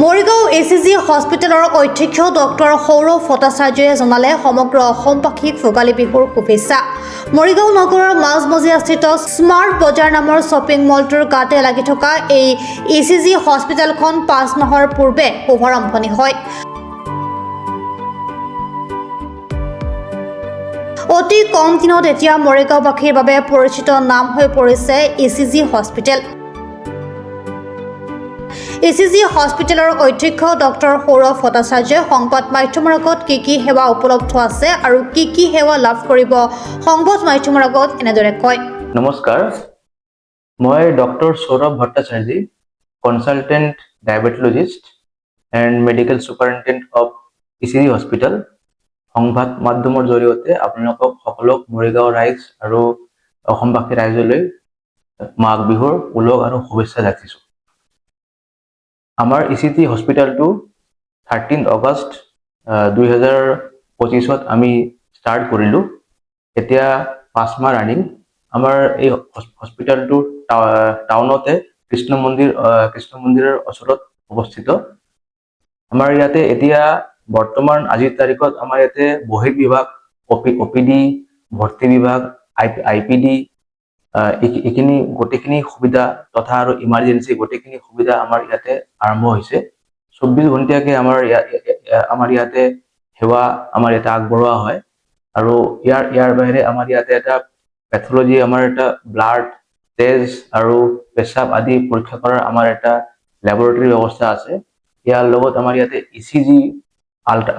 মৰিগাঁও এচিজি হস্পিটেলৰ অধ্যক্ষ ডক্টৰ সৌৰভ ভট্টাচাৰ্যই জনালে সমগ্ৰ অসমবাসীক ভোগালী বিহুৰ শুভেচ্ছা। মৰিগাঁও নগৰৰ মাজমজিয়াস্থিত স্মাৰ্ট বজাৰ নামৰ শ্বপিং মলটোৰ গাতে লাগি থকা এই এচিজি হস্পিটেলখন 5 মাহৰ পূৰ্বে শুভাৰম্ভণি হয়। অতি কম দিনত এতিয়া মৰিগাঁওবাসীৰ বাবে পৰিচিত নাম হৈ পৰিছে এচিজি হস্পিটেল। এচিজি হস্পিটেলৰ অধ্যক্ষ ডক্টৰ সৌৰভ ভট্টাচাৰ্যই সংবাদ মাধ্যমৰ আগত কি সেৱা উপলব্ধ আছে আৰু কি সেৱা লাভ কৰিব সংবাদ মাধ্যমৰ আগত এনেদৰে কয়। নমস্কাৰ, মই doctor Sourav Bhattacharya, consultant diabetologist and medical superintendent of HCG hospital. সংবাদ মাধ্যমৰ জৰিয়তে আপোনালোকক সকলো মৰিগাঁও ৰাইজ আৰু অসমবাসী ৰাইজলৈ মাঘ বিহুৰ উলগ আৰু শুভেচ্ছা যাচিছোঁ। আমাৰ ইচিজি হস্পিটেলটো 13 আগষ্ট 2025 আমি ষ্টাৰ্ট কৰিলোঁ। এতিয়া 5 মাহ ৰানিং। আমাৰ এই হস্পিটেলটো টাউনতে কৃষ্ণ মন্দিৰৰ ওচৰত অৱস্থিত। আমাৰ ইয়াতে এতিয়া বৰ্তমান আজিৰ তাৰিখত আমাৰ ইয়াতে বহিৰ্বিভাগ, OPD, ভৰ্তি বিভাগ, IPD এইখিনি গোটেইখিনি সুবিধা তথা আৰু ইমাৰ্জেঞ্চি গোটেইখিনি সুবিধা আমাৰ ইয়াতে আৰম্ভ হৈছে। 24 ঘণ্টাকে আমাৰ ইয়াতে সেৱা আমাৰ ইয়াতে আগবঢ়োৱা হয়। আৰু ইয়াৰ বাহিৰে আমাৰ ইয়াতে এটা পেথলজি, আমাৰ এটা ব্লাড, তেজ আৰু পেচাব আদি পৰীক্ষা কৰাৰ আমাৰ এটা লেবৰেটৰী ব্যৱস্থা আছে। ইয়াৰ লগত আমাৰ ইয়াতে ECG,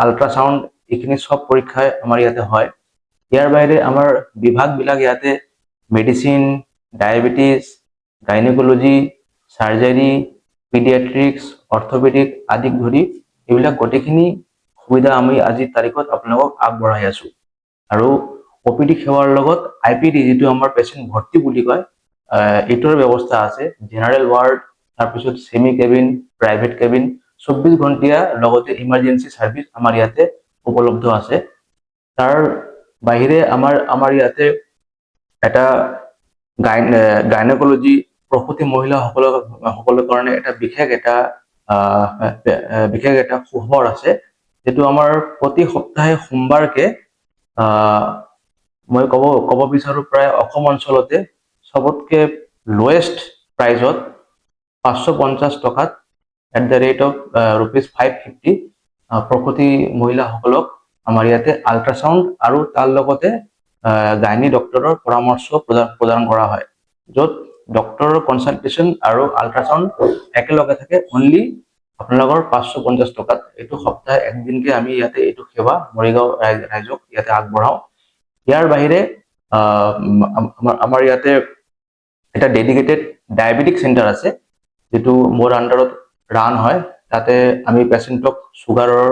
আল্ট্ৰাচাউণ্ড এইখিনি সব পৰীক্ষাই আমাৰ ইয়াতে হয়। ইয়াৰ বাহিৰে আমাৰ বিভাগবিলাক ইয়াতে মেডিচিন, ডায়েবেটিছ, গাইনকলজি, চাৰ্জাৰী, পিডিয়াট্ৰিক্স, অৰ্থপেডিক আদিক ধৰি এইবিলাক গোটেইখিনি সুবিধা আমি আজিৰ তাৰিখত আপোনালোকক আগবঢ়াই আছোঁ। আৰু OPD সেৱাৰ লগত IPD যিটো আমাৰ পেচেণ্ট ভৰ্তি বুলি কয়, এইটোৰ ব্যৱস্থা আছে। জেনাৰেল ৱাৰ্ড, তাৰপিছত সেমি কেবিন, প্ৰাইভেট কেবিন, 24 ঘণ্টীয়া লগতে ইমাৰ্জেঞ্চি ছাৰ্ভিচ আমাৰ ইয়াতে উপলব্ধ আছে। তাৰ বাহিৰে আমাৰ ইয়াতে এটা গাইনকলজি, প্ৰসূতি মহিলাসকলৰ কাৰণে এটা বিশেষ এটা সুখবৰ আছে, যিটো আমাৰ প্ৰতি সপ্তাহে সোমবাৰকে মই ক'ব বিচাৰো প্ৰায় অসম অঞ্চলতে সবতকে লোৱেষ্ট প্ৰাইজত 550 টকাত @550 প্ৰসূতি মহিলাসকলক আমাৰ ইয়াতে আল্ট্ৰাচাউণ্ড আৰু তাৰ লগতে গাইনী ডক্টৰৰ পৰামৰ্শ প্ৰদান কৰা হয়, য'ত ডক্টৰৰ কনচালটেশ্যন আৰু আল্ট্ৰাচাউণ্ড একেলগে থাকে অনলি আপোনালোকৰ 550 টকাত। এইটো সপ্তাহে একদিনকে আমি ইয়াতে এইটো সেৱা মৰিগাঁও ৰাইজক ইয়াতে আগবঢ়াওঁ। ইয়াৰ বাহিৰে আমাৰ ইয়াতে এটা ডেডিকেটেড ডায়েবেটিক চেণ্টাৰ আছে, যিটো মোৰ আণ্ডাৰত ৰান হয়। তাতে আমি পেচেণ্টক চুগাৰৰ,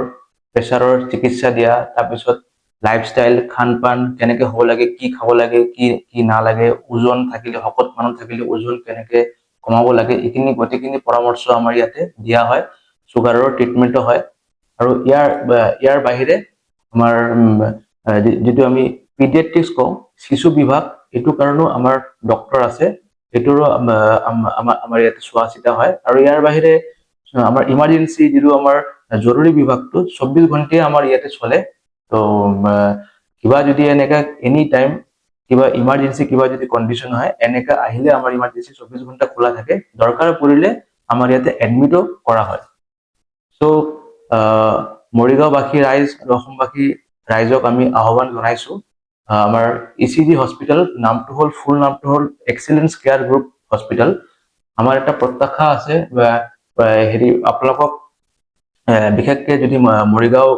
প্ৰেছাৰৰ চিকিৎসা দিয়া, তাৰপিছত লাইফষ্টাইল, খান-পান কেনেকৈ হ'ব লাগে, কি খাব লাগে, কি নালাগে, ওজন থাকিলে, শকত মানুহ থাকিলে ওজন কেনেকৈ কমাব লাগে, এইখিনি গোটেইখিনি পৰামৰ্শ আমাৰ ইয়াতে দিয়া হয়। চুগাৰৰ ট্ৰিটমেণ্টো হয়। আৰু ইয়াৰ বাহিৰে আমাৰ যিটো আমি পিডিয়াট্ৰিক্স কওঁ, শিশু বিভাগ, এইটো কাৰণেও আমাৰ ডক্টৰ আছে, এইটোৰো আমাৰ ইয়াতে চোৱা চিতা হয়। আৰু ইয়াৰ বাহিৰে আমাৰ ইমাৰ্জেঞ্চি যিটো আমাৰ জৰুৰী বিভাগটো 24 ঘণ্টাই আমাৰ ইয়াতে চলে। তো কিবা যদি এনেকা এনি টাইম কিবা ইমাৰ্জেঞ্চি কিবা যদি কণ্ডিশ্যন হয়, এনেকা আহিলে আমাৰ ইমাৰ্জেঞ্চি 24 ঘণ্টা খোলা থাকে। দৰকাৰ পৰিলে আমাৰ ইয়াতে এডমিটো কৰা হয়। চ' মৰিগাঁওবাসী ৰাইজ আৰু অসমবাসী ৰাইজক আমি আহ্বান জনাইছোঁ, আমাৰ ECG হস্পিটেল ফুল নামটো হ'ল এক্সেলেঞ্চ কেয়াৰ গ্ৰুপ হস্পিটেল। আমাৰ এটা প্ৰত্যাশা আছে, আপোনালোকক বিশেষকৈ যদি মৰিগাঁও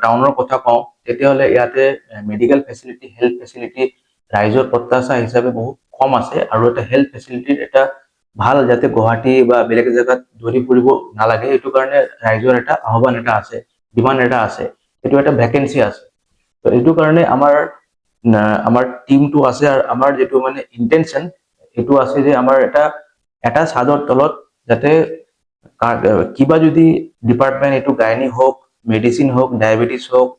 টাউনৰ কথা কওঁ, তেতিয়াহ'লে ইয়াতে মেডিকেল ফেচিলিটি, হেল্থ ফেচিলিটি ৰাইজৰ প্ৰত্যাশা হিচাপে বহুত কম আছে। আৰু এটা হেল্থ ফেচিলিটিৰ এটা ভাল, যাতে গুৱাহাটী বা বেলেগ জেগাত দৌৰি ফুৰিব নালাগে, এইটো কাৰণে ৰাইজৰ এটা আহ্বান এটা আছে, ডিমাণ্ড এটা আছে, এইটো এটা ভেকেঞ্চি আছে। তো এইটো কাৰণে আমাৰ টিমটো আছে, আৰু আমাৰ যিটো মানে ইণ্টেনশ্যন এইটো আছে যে আমাৰ এটা চাদৰ তলত যাতে কিবা যদি ডিপাৰ্টমেণ্ট, এইটো গাইনী হওক, মেডিচিন হওক, ডায়েবেটিছ হওক,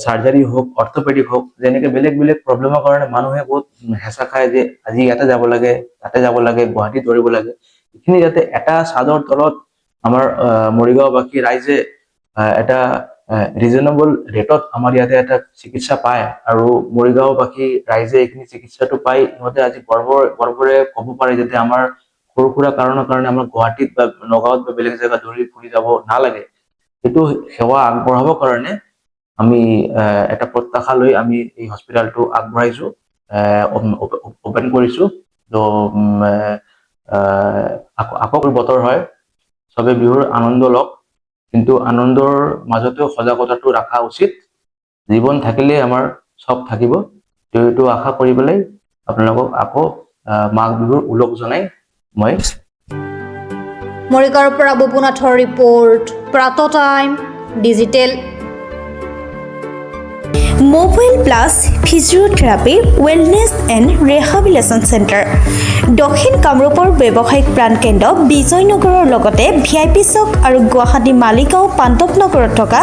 চাৰ্জাৰী হওক, অৰ্থপেডিক হওক, যেনেকৈ বেলেগ বেলেগ প্ৰব্লেমৰ কাৰণে মানুহে বহুত হেঁচা খায় যে আজি ইয়াতে যাব লাগে, তাতে যাব লাগে, গুৱাহাটীত দৌৰিব লাগে, এইখিনি যাতে এটা চাদৰ তলত আমাৰ মৰিগাঁওবাসী ৰাইজে এটা ৰিজনেবল ৰেটত আমাৰ ইয়াতে এটা চিকিৎসা পায় আৰু মৰিগাঁওবাসী ৰাইজে এইখিনি চিকিৎসাটো পাই ইহঁতে আজি গৰ্বৰে ক'ব পাৰে যাতে আমাৰ সৰু সুৰা কাৰণৰ কাৰণে আমাৰ গুৱাহাটীত বা নগাঁৱত বা বেলেগ জেগাত দৌৰি ফুৰি যাব নালাগে। সেইটো সেৱা আগবঢ়াবৰ কাৰণে আমি এটা প্ৰত্যাশা লৈ আমি এই হস্পিটেলটো আগবঢ়াইছো, অপেন কৰিছো। তো আকৌ বতৰ হয়, চবে বিহুৰ আনন্দ লওক, কিন্তু আনন্দৰ মাজতেও সজাগতাটো ৰখা উচিত। জীৱন থাকিলে আমাৰ চব থাকিব, এইটো আশা কৰি পেলাই আপোনালোকক আকৌ মাঘ বিহুৰ ওলগ জনাই মই মৰিগাঁৱৰ পৰা বুবুনাথৰ ৰিপৰ্ট, প্ৰাত time digital. Mobile plus physiotherapy wellness and rehabilitation centre, দক্ষিণ কামৰূপৰ ব্যৱসায়িক প্ৰাণকেন্দ্ৰ বিজয়নগৰৰ লগতে VIP চক আৰু গুৱাহাটী মালিগাঁও পাণ্ডৱনগৰত থকা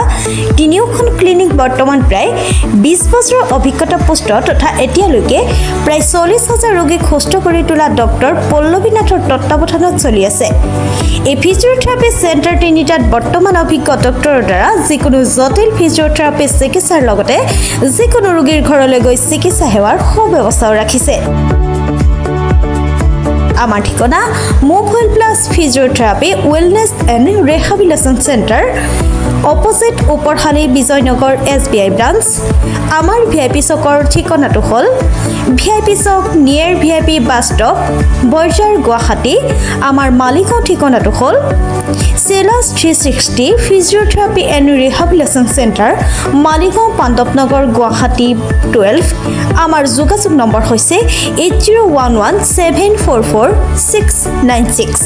তিনিওখন ক্লিনিক বৰ্তমান প্ৰায় 20 বছৰৰ অভিজ্ঞতা পুষ্ট তথা এতিয়ালৈকে প্ৰায় 40,000 ৰোগীক সুস্থ কৰি তোলা ডক্টৰ পল্লৱী নাথৰ তত্বাৱধানত চলি আছে। এই ফিজিঅ'থেৰাপি চেণ্টাৰ তিনিটাত বৰ্তমান অভিজ্ঞ ডক্টৰৰ দ্বাৰা যিকোনো জটিল ফিজিঅ'থেৰাপি চিকিৎসাৰ লগতে যিকোনো ৰোগীৰ ঘৰলৈ গৈ চিকিৎসা সেৱাৰ সুব্যৱস্থাও ৰাখিছে। আমাৰ ঠিকনা mobile plus physiotherapy wellness and rehabilitation centre, opposite Oparshali Bijoynagar SBI branch. আমাৰ VIP চকৰ ঠিকনাটো হ'ল VIP Chowk near VIP bus stop, Borjhar, Guwahati. আমাৰ মালিগাঁও ঠিকনাটো হ'ল চেলাছ 360 physiotherapy and rehabilitation centre, Maligaon Pandavnagar, Guwahati 12। আমাৰ যোগাযোগ নম্বৰ হৈছে 8011744696।